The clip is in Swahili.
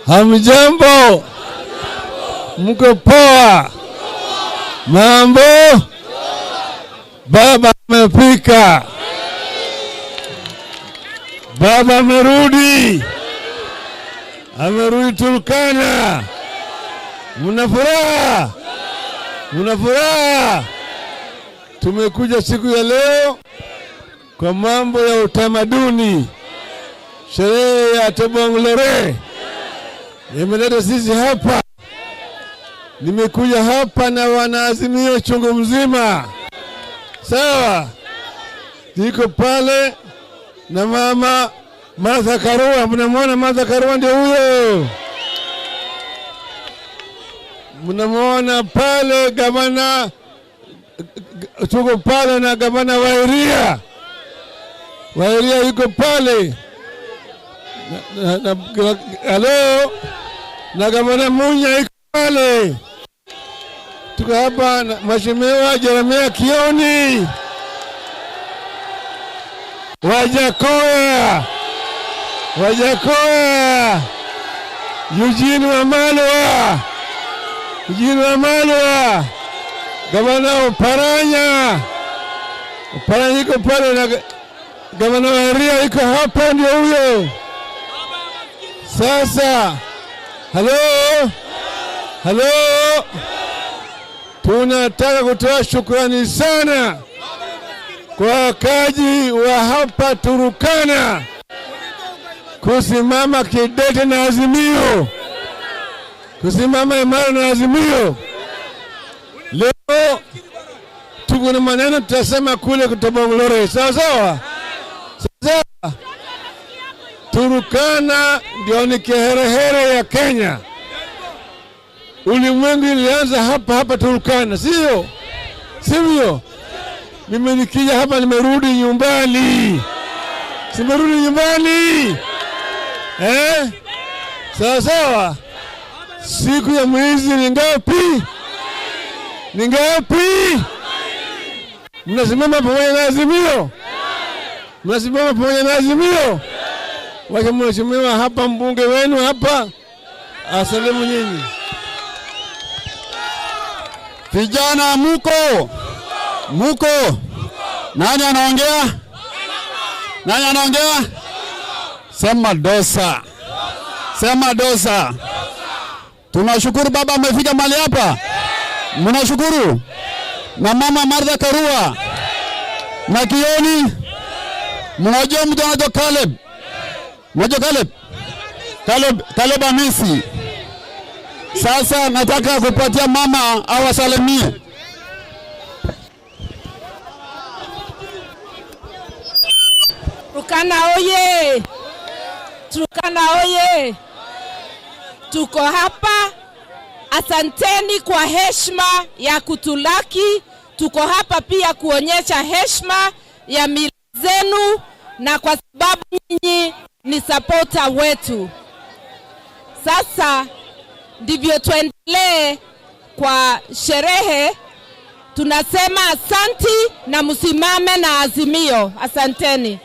Hamjambo, mko poa? Mambo? Baba amefika, baba amerudi Turkana. Mna furaha? Mna furaha? Tumekuja siku ya leo kwa mambo ya utamaduni, sherehe ya Tobong'lore. Nimeleta sisi hapa, nimekuja hapa na wanaazimio chungu mzima. Sawa, niko pale na mama Martha Karua. Mnamwona Martha Karua? Ndio huyo. Mnamwona pale gavana, tuko pale na gavana Wairia yuko pale halo, na gavana Munya yuko pale. Tuko hapa na Mheshimiwa Jeremia Kioni, Wajakoya, Wajakoya, Eugene Wamalwa, Gavana Oparanya iko pale na Gavana Waria iko hapa, ndio huyo. Sasa halo, tunataka kutoa shukrani sana kwa wakazi wa hapa Turkana kusimama kidete na Azimio, kusimama imara na Azimio. Leo tuko na maneno tutasema kule kutobongolore, sawa. Turkana ndio ni kiherehere ya Kenya. Ulimwengu ilianza hapa Turkana, sivyo? Mimi nikija hapa nimerudi nyumbani. Simerudi nyumbani. Sawa. Siku ya mwezi ni ngapi? Mnasimama pamoja na Azimio? Wacha mheshimiwa hapa, mbunge wenu hapa asalimu nyinyi. Vijana muko? Nani anaongea? Sema dosa. Tunashukuru baba amefika mahali hapa. Mnashukuru. Na mama Martha Karua. Na Kioni. Mnajua mtu anaitwa Caleb. Caleb Amisi. Sasa nataka kupatia mama awasalimie. Turkana oye! Tuko hapa. Asanteni kwa heshima ya kutulaki. Tuko hapa pia kuonyesha heshima ya mila zenu, na kwa sababu nyinyi ni supporter wetu. Sasa ndivyo tuendelee kwa sherehe. Tunasema asanti na msimame na Azimio. Asanteni.